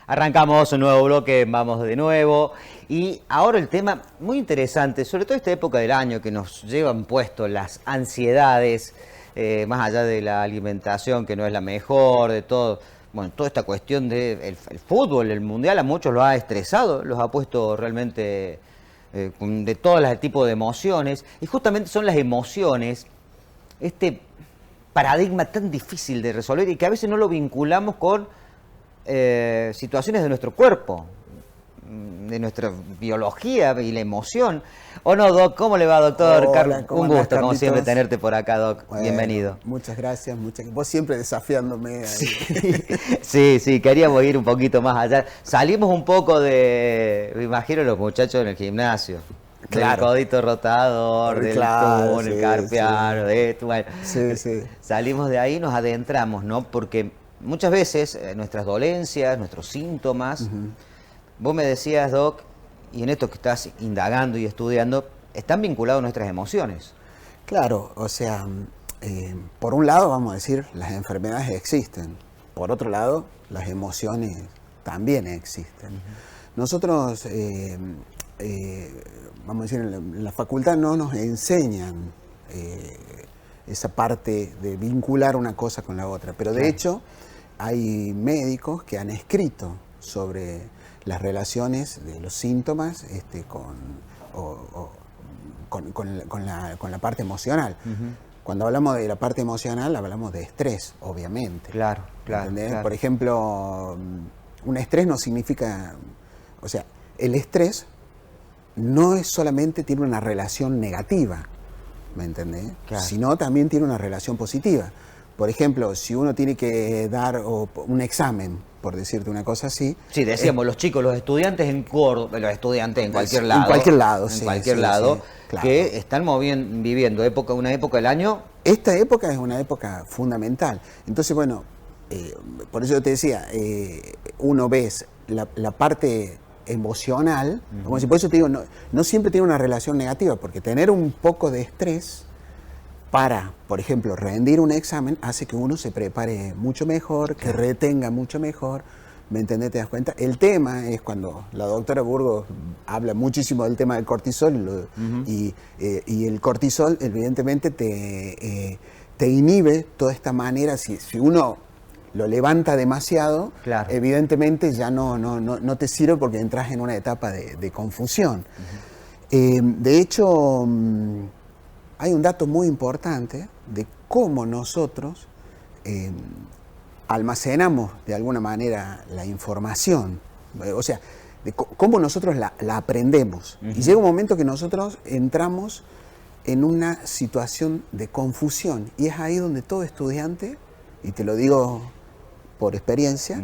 Arrancamos un nuevo bloque, vamos de nuevo. Y ahora el tema muy interesante, sobre todo esta época del año que nos llevan puesto las ansiedades, más allá de la alimentación que no es la mejor, de todo. Bueno, toda esta cuestión del el fútbol, el mundial, a muchos los ha estresado, los ha puesto realmente de todos los tipos de emociones. Y justamente son las emociones, este paradigma tan difícil de resolver y que a veces no lo vinculamos con situaciones de nuestro cuerpo, de nuestra biología y la emoción. ¿O no, Doc? ¿Cómo le va, doctor? Hola, Un gusto, como siempre, tenerte por acá, Doc. Bueno, bienvenido. Muchas gracias. Vos siempre desafiándome. Sí, queríamos ir un poquito más allá. Salimos un poco de, me imagino, los muchachos en el gimnasio. Claro. Del codito rotador, del túnel, el carpear, de esto. Bueno, sí. Salimos de ahí y nos adentramos, ¿no? Porque muchas veces nuestras dolencias, nuestros síntomas, vos me decías, Doc, y en esto que estás indagando y estudiando, están vinculados a nuestras emociones. Claro, o sea, por un lado, vamos a decir, las enfermedades existen. Por otro lado, las emociones también existen. Nosotros, vamos a decir, en la facultad no nos enseñan esa parte de vincular una cosa con la otra, pero de hecho hay médicos que han escrito sobre las relaciones de los síntomas con la parte emocional. Cuando hablamos de la parte emocional, hablamos de estrés, obviamente. Claro. Por ejemplo, un estrés no significa... O sea, el estrés no es solamente tiene una relación negativa, ¿me entendés? Claro. Sino también tiene una relación positiva. Por ejemplo, si uno tiene que dar un examen, por decirte una cosa así. Sí, decíamos, los chicos, los estudiantes en Córdoba, los estudiantes en cualquier lado. En cualquier lado, en cualquier lado, claro. Que están viviendo una época del año. Esta época es una época fundamental. Entonces, bueno, por eso yo te decía, uno ves la parte emocional, como si por eso te digo, no siempre tiene una relación negativa, porque tener un poco de estrés para, por ejemplo, rendir un examen hace que uno se prepare mucho mejor, que retenga mucho mejor, ¿me entendés? ¿Te das cuenta? El tema es cuando la doctora Burgos habla muchísimo del tema del cortisol y el cortisol evidentemente te inhibe toda esta manera, si uno lo levanta demasiado, evidentemente ya no te sirve porque entras en una etapa de confusión. De hecho, hay un dato muy importante de cómo nosotros almacenamos de alguna manera la información, o sea, de cómo nosotros la aprendemos. Y llega un momento que nosotros entramos en una situación de confusión y es ahí donde todo estudiante, y te lo digo por experiencia,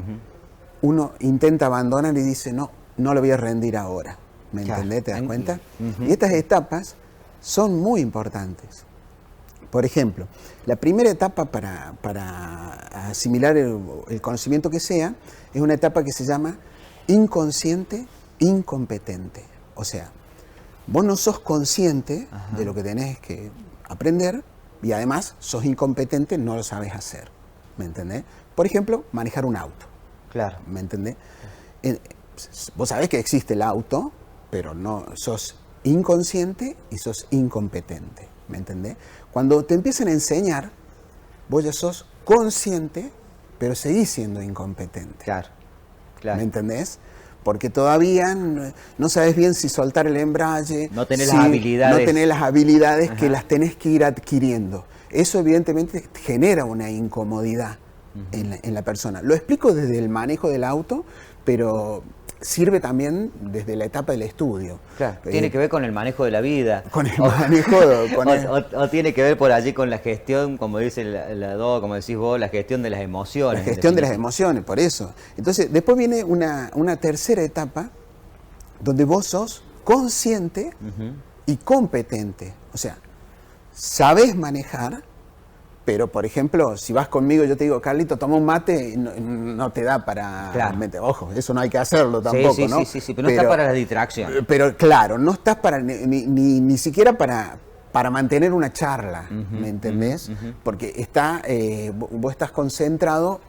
uno intenta abandonar y dice, no lo voy a rendir ahora. ¿Me entendés? ¿Te das cuenta? Y estas etapas son muy importantes. Por ejemplo, la primera etapa para asimilar el conocimiento que sea es una etapa que se llama inconsciente incompetente. O sea, vos no sos consciente de lo que tenés que aprender y además sos incompetente, no lo sabes hacer. ¿Me entendés? Por ejemplo, manejar un auto. Claro. ¿Me entendés? Vos sabés que existe el auto, pero no sos inconsciente y sos incompetente. ¿Me entendés? Cuando te empiezan a enseñar, vos ya sos consciente, pero seguís siendo incompetente. Claro. ¿Me entendés? Porque todavía no sabes bien si soltar el embrague. No tenés las habilidades. No tenés las habilidades que las tenés que ir adquiriendo. Eso evidentemente genera una incomodidad en la persona. Lo explico desde el manejo del auto, pero sirve también desde la etapa del estudio. Claro, tiene que ver con el manejo de la vida. Con el manejo... o tiene que ver por allí con la gestión, como dice la DO, como decís vos, la gestión de las emociones. La gestión de las emociones, por eso. Entonces, después viene una tercera etapa donde vos sos consciente y competente. O sea, sabés manejar, pero, por ejemplo, si vas conmigo, yo te digo, Carlito, toma un mate, y no te da para... Ojo, eso no hay que hacerlo tampoco, ¿no? Sí, pero no está para la distracción. Pero, claro, no estás para ni siquiera para mantener una charla, ¿me entendés? Porque vos estás concentrado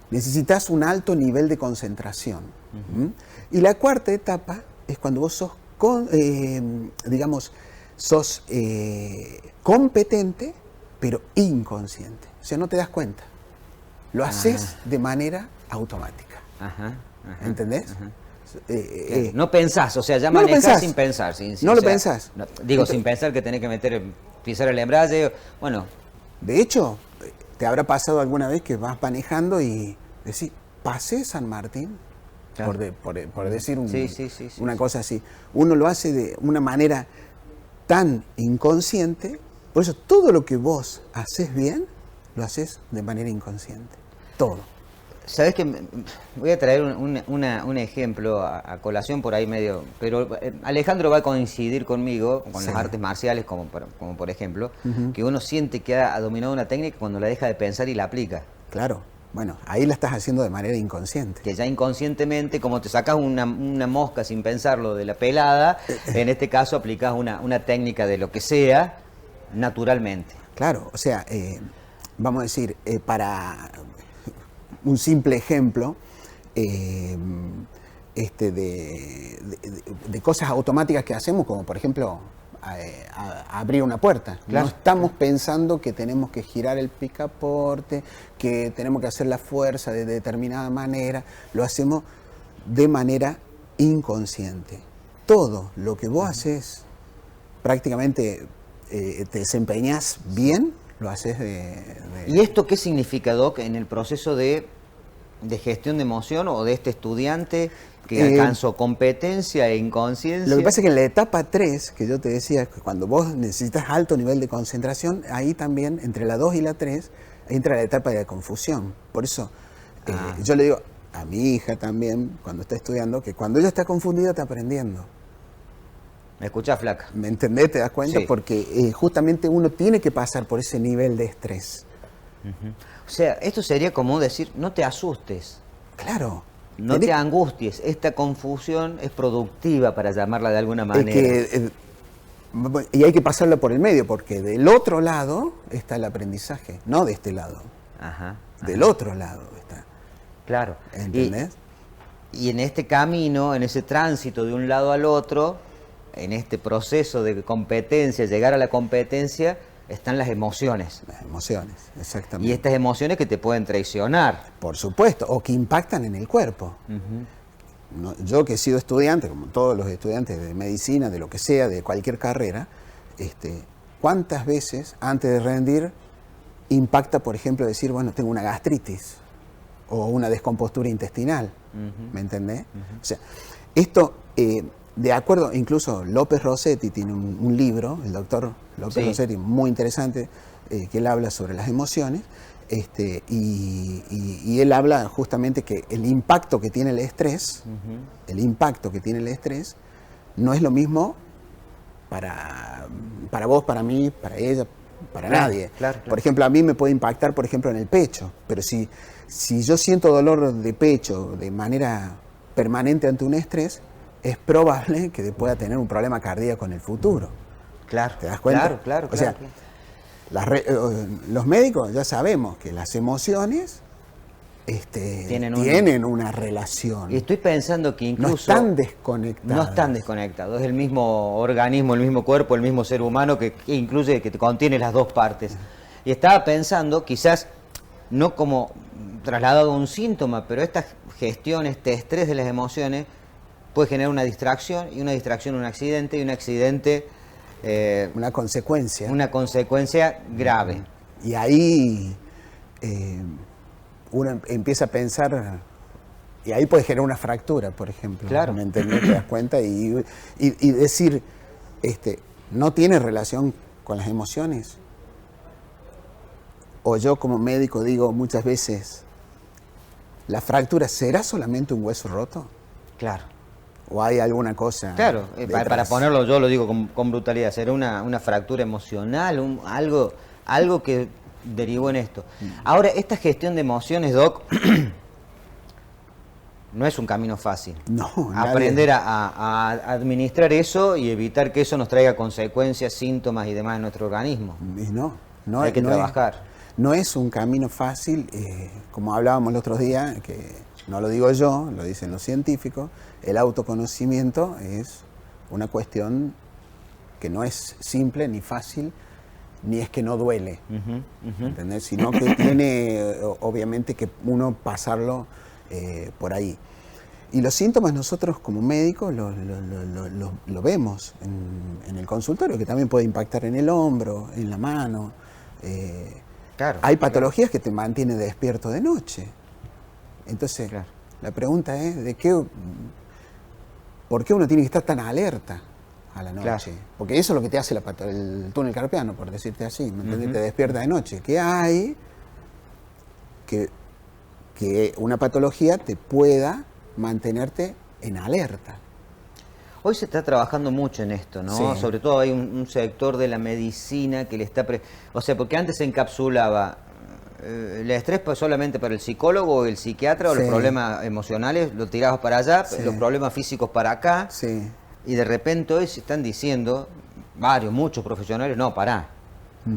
necesitas un alto nivel de concentración. ¿Mm? Y la cuarta etapa es cuando vos sos, digamos, sos competente, pero inconsciente. O sea, no te das cuenta. Lo haces de manera automática. ¿Entendés? No pensás, o sea, ya no manejás sin pensar. No lo pensás. Digo, sin pensar que tenés que pisar el embrague. Bueno. De hecho, te habrá pasado alguna vez que vas manejando y decís, pasé San Martín, claro, por decir una cosa así. Uno lo hace de una manera tan inconsciente, por eso todo lo que vos haces bien, lo haces de manera inconsciente. Todo. Sabés que voy a traer un ejemplo a colación por ahí medio, pero Alejandro va a coincidir conmigo con las artes marciales, como por ejemplo, que uno siente que ha dominado una técnica cuando la deja de pensar y la aplica. Claro, bueno, ahí la estás haciendo de manera inconsciente. Que ya inconscientemente, como te sacas una mosca sin pensarlo de la pelada, en este caso aplicás una técnica de lo que sea, naturalmente. Claro, o sea, vamos a decir, para un simple ejemplo de cosas automáticas que hacemos, como por ejemplo abrir una puerta. Claro. No estamos pensando que tenemos que girar el picaporte, que tenemos que hacer la fuerza de determinada manera, lo hacemos de manera inconsciente. Todo lo que vos haces, prácticamente te desempeñás bien, lo haces ¿Y esto qué significa, Doc, en el proceso de gestión de emoción o de este estudiante que alcanzó competencia e inconsciencia? Lo que pasa es que en la etapa 3, que yo te decía, que cuando vos necesitas alto nivel de concentración, ahí también, entre la 2 y la 3, entra la etapa de la confusión. Por eso yo le digo a mi hija también, cuando está estudiando, que cuando ella está confundida está aprendiendo. ¿Me escuchás, flaca? ¿Me entendés? ¿Te das cuenta? Sí. Porque justamente uno tiene que pasar por ese nivel de estrés. O sea, esto sería como decir, no te asustes. Claro. No te angusties. Esta confusión es productiva, para llamarla de alguna manera. Y hay que pasarla por el medio, porque del otro lado está el aprendizaje, no de este lado. Del otro lado está. Claro. ¿Entendés? Y en este camino, en ese tránsito de un lado al otro, en este proceso de competencia, llegar a la competencia, están las emociones. Las emociones, exactamente. Y estas emociones que te pueden traicionar. Por supuesto, o que impactan en el cuerpo. No, yo que he sido estudiante, como todos los estudiantes de medicina, de lo que sea, de cualquier carrera, ¿cuántas veces antes de rendir impacta, por ejemplo, decir, bueno, tengo una gastritis o una descompostura intestinal? ¿Me entendés? O sea, esto... de acuerdo, incluso López Rossetti tiene un libro, el doctor López Rossetti, muy interesante, que él habla sobre las emociones, y él habla justamente que el impacto que tiene el estrés, no es lo mismo para vos, para mí, para ella, para nadie. Claro. Por ejemplo, a mí me puede impactar, por ejemplo, en el pecho, pero si yo siento dolor de pecho de manera permanente ante un estrés, es probable que pueda tener un problema cardíaco en el futuro. Claro. ¿Te das cuenta? Claro. O sea, los médicos ya sabemos que las emociones tienen una relación. Y estoy pensando que incluso... No están desconectadas. No están desconectados. Es el mismo organismo, el mismo cuerpo, el mismo ser humano que incluye, que contiene las dos partes. Y estaba pensando, quizás, no como trasladado a un síntoma, pero esta gestión, este estrés de las emociones, puede generar una distracción, y una distracción un accidente, y un accidente... una consecuencia. Una consecuencia grave. Y ahí uno empieza a pensar, y ahí puede generar una fractura, por ejemplo. Claro. ¿Me entendés? Te das cuenta y decir, no tiene relación con las emociones. O yo como médico digo muchas veces, ¿la fractura será solamente un hueso roto? Claro. ¿O hay alguna cosa? Claro, para ponerlo, yo lo digo con brutalidad, será una fractura emocional, algo que derivó en esto. Ahora, esta gestión de emociones, Doc, no es un camino fácil. No, aprender a administrar eso y evitar que eso nos traiga consecuencias, síntomas y demás en nuestro organismo. Y no hay que trabajar. no es un camino fácil, como hablábamos el otro día, que no lo digo yo, lo dicen los científicos, el autoconocimiento es una cuestión que no es simple ni fácil, ni es que no duele, ¿entendés? Sino que tiene obviamente que uno pasarlo por ahí. Y los síntomas nosotros como médicos lo vemos en el consultorio, que también puede impactar en el hombro, en la mano. Claro, hay patologías que te mantienen despierto de noche. Entonces, la pregunta es, ¿por qué uno tiene que estar tan alerta a la noche? Claro. Porque eso es lo que te hace el túnel carpiano, por decirte así, ¿me entiendes? Te despierta de noche. ¿Qué hay que una patología te pueda mantenerte en alerta? Hoy se está trabajando mucho en esto, ¿no? Sí. Sobre todo hay un sector de la medicina que le está... O sea, porque antes se encapsulaba el estrés pues solamente para el psicólogo o el psiquiatra, o Sí. los problemas emocionales lo tirabas para allá, Sí. los problemas físicos para acá, Sí. y de repente hoy se están diciendo, muchos profesionales, no, pará,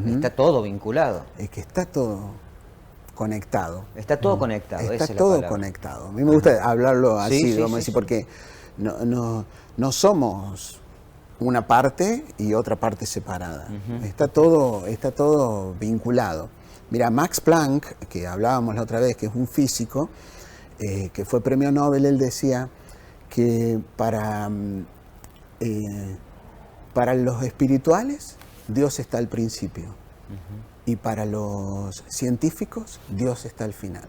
está todo vinculado. Es que está todo conectado. Está todo conectado, esa Está es la todo palabra. conectado. A mí me gusta hablarlo así, Sí, sí, vamos a sí, decir, sí. porque no somos una parte y otra parte separada. Está todo vinculado. Mira, Max Planck, que hablábamos la otra vez, que es un físico, que fue premio Nobel, él decía que para los espirituales, Dios está al principio. Y para los científicos, Dios está al final.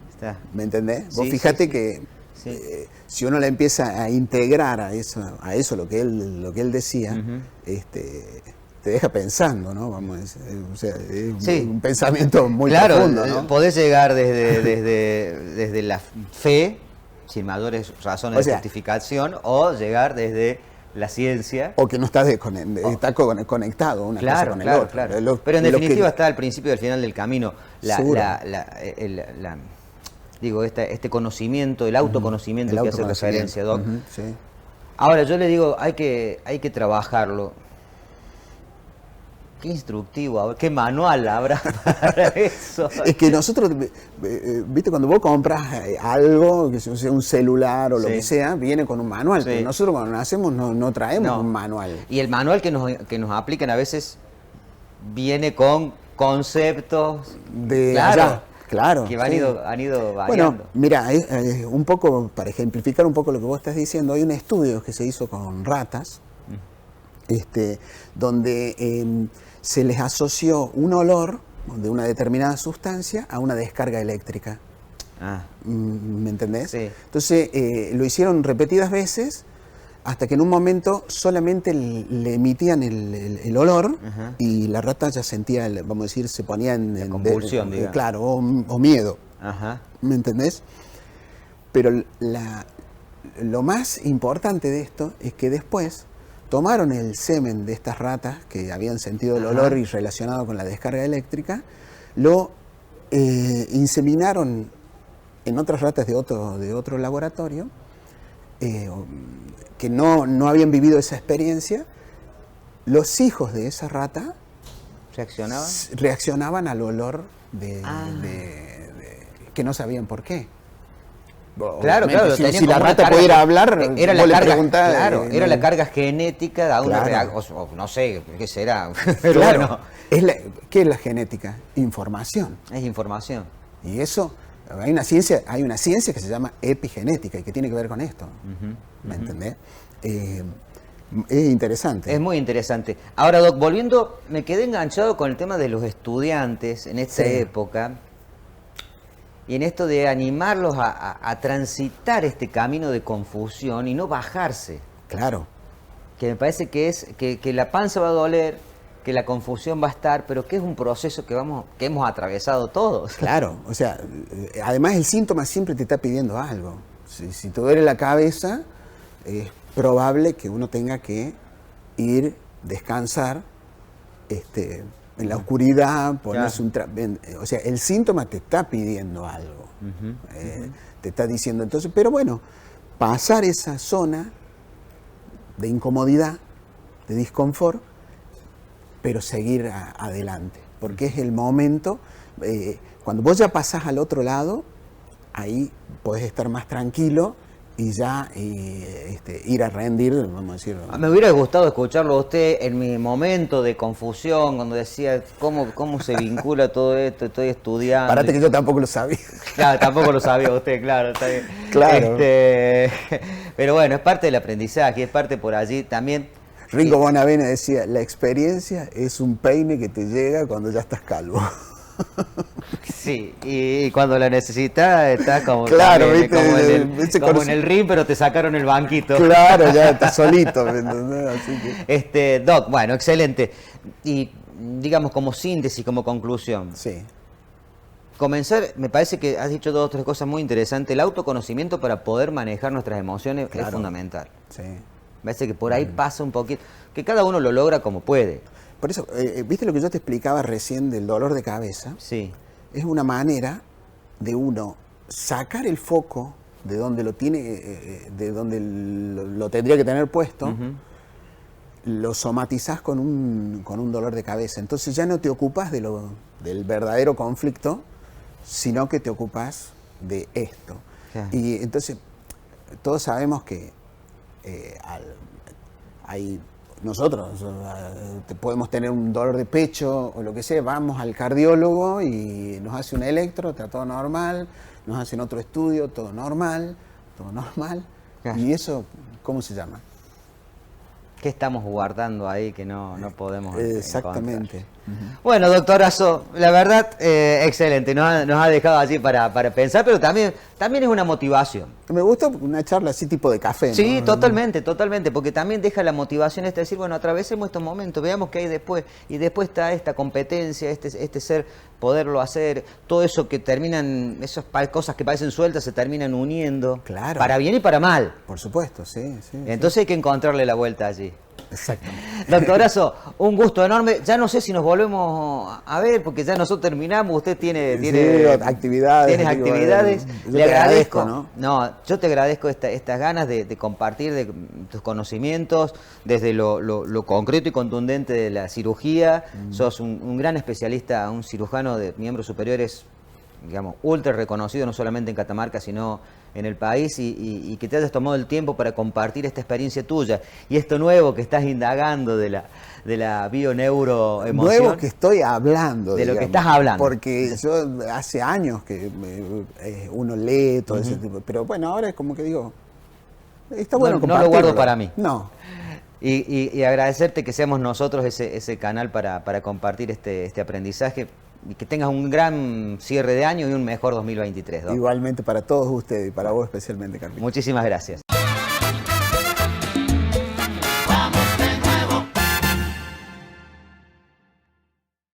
Está. ¿Me entendés? Sí, Vos sí, fíjate sí. que Sí. si uno le empieza a integrar a eso lo que él decía, te deja pensando, ¿no? Vamos a decir, o sea, es Sí. un pensamiento muy Claro, profundo, ¿no? podés llegar desde la fe, sin mayores razones O sea, de justificación, o llegar desde la ciencia. O que no está conectado una cosa con el Claro, otro. claro. Pero en definitiva está al principio y al final del camino. Seguro. Este conocimiento, el autoconocimiento que hace referencia, Doc. Sí. Ahora, yo le digo, hay que trabajarlo. Qué instructivo, a ver, qué manual habrá para eso. Es que nosotros, viste, cuando vos compras algo, que sea un celular o lo Sí. que sea, viene con un manual. Sí. Pero nosotros cuando nacemos no traemos No. un manual. Y el manual que nos aplican a veces viene con conceptos De allá, claro, que sí. han ido variando. Bueno, mira, un poco, para ejemplificar un poco lo que vos estás diciendo, hay un estudio que se hizo con ratas, donde se les asoció un olor de una determinada sustancia a una descarga eléctrica. Ah, ¿Me entendés? Sí. Entonces lo hicieron repetidas veces hasta que en un momento solamente le emitían el olor. Ajá. Y la rata ya sentía, vamos a decir, se ponía en convulsión, digamos. claro, o miedo. ajá. ¿Me entendés? Pero lo más importante de esto es que después tomaron el semen de estas ratas que habían sentido el Ajá. olor y relacionado con la descarga eléctrica, lo inseminaron en otras ratas de otro laboratorio que no habían vivido esa experiencia. Los hijos de esa rata ¿Reaccionaban? reaccionaban al olor Ah. que no sabían por qué. Claro, Obviamente, tenían si la como una rata carga- pudiera hablar, era vos la le carga, preguntás, claro, era no- la carga genética da una Claro. reacción, no sé qué será, pero Claro, bueno, ¿qué es la genética? Información. es información. Y eso, hay una ciencia que se llama epigenética y que tiene que ver con esto. ¿Me entendés? Es interesante. Es muy interesante. Ahora, Doc, volviendo, me quedé enganchado con el tema de los estudiantes en esta Sí. época y en esto de animarlos a transitar este camino de confusión y no bajarse. Claro. Que me parece que es que la panza va a doler, que la confusión va a estar, pero que es un proceso que hemos atravesado todos. Claro, o sea, además el síntoma siempre te está pidiendo algo. Si te duele la cabeza, es probable que uno tenga que ir, descansar, en la oscuridad, ponerse o sea, el síntoma te está pidiendo algo. Te está diciendo, entonces, pero bueno, pasar esa zona de incomodidad, de disconfort, pero seguir adelante. porque es el momento, cuando vos ya pasás al otro lado, ahí podés estar más tranquilo y ya ir a rendir, vamos a decir. Me hubiera gustado escucharlo a usted en mi momento de confusión, cuando decía cómo se vincula todo esto, estoy estudiando. Parate que yo tampoco lo sabía. Claro, tampoco lo sabía usted, claro, está bien. Claro. Pero bueno, es parte del aprendizaje, es parte por allí también. Ringo Bonavena decía, la experiencia es un peine que te llega cuando ya estás calvo. Sí, y cuando la necesitas estás como, claro, también, ¿viste? como en el ring, pero te sacaron el banquito. Claro, ya estás solito, ¿me entendés? Así que... Doc, bueno, excelente. Y digamos como síntesis, como conclusión. Sí. Comenzar, me parece que has dicho 2 o 3 cosas muy interesantes. El autoconocimiento para poder manejar nuestras emociones es fundamental. Sí. Me parece que por ahí pasa un poquito, que cada uno lo logra como puede. Por eso, ¿viste lo que yo te explicaba recién del dolor de cabeza? Sí. Es una manera de uno sacar el foco de donde lo tiene, de donde lo tendría que tener puesto, lo somatizás con un dolor de cabeza. Entonces ya no te ocupas del verdadero conflicto, sino que te ocupas de esto. Claro. Y entonces, todos sabemos que nosotros podemos tener un dolor de pecho o lo que sea, vamos al cardiólogo y nos hace un electro, está todo normal, nos hacen otro estudio, todo normal. Claro. ¿Y eso cómo se llama? ¿Qué estamos guardando ahí que no podemos Exactamente. encontrar? Bueno, doctorazo, la verdad, excelente. Nos ha dejado allí para pensar, pero también es una motivación. Me gusta una charla así tipo de café, Sí, ¿no? totalmente, porque también deja la motivación de decir, bueno, atravesemos estos momentos, veamos qué hay después, y después está esta competencia, este ser, poderlo hacer, todo eso que terminan, esas cosas que parecen sueltas se terminan uniendo, Claro. para bien y para mal. Por supuesto, sí. Entonces hay que encontrarle la vuelta allí. Exactamente. Doctorazo, un gusto enorme. Ya no sé si nos volvemos a ver, porque ya nosotros terminamos. Usted tiene actividades. Tienes actividades. Yo Le te agradezco. ¿no? No, yo te agradezco estas ganas de compartir de tus conocimientos desde lo concreto y contundente de la cirugía. Sos un gran especialista, un cirujano de miembros superiores, digamos, ultra reconocido, no solamente en Catamarca, sino en el país, y que te hayas tomado el tiempo para compartir esta experiencia tuya y esto nuevo que estás indagando de la bioneuroemoción. Nuevo que estoy hablando. De lo digamos, que estás hablando. Porque yo hace años que uno lee todo ese tipo, pero bueno, ahora es como que digo, está bueno no lo compartirlo. guardo para mí. No. Y agradecerte que seamos nosotros ese canal para compartir este aprendizaje, y que tengas un gran cierre de año y un mejor 2023. Doc. Igualmente para todos ustedes y para vos especialmente, Carlos. Muchísimas gracias.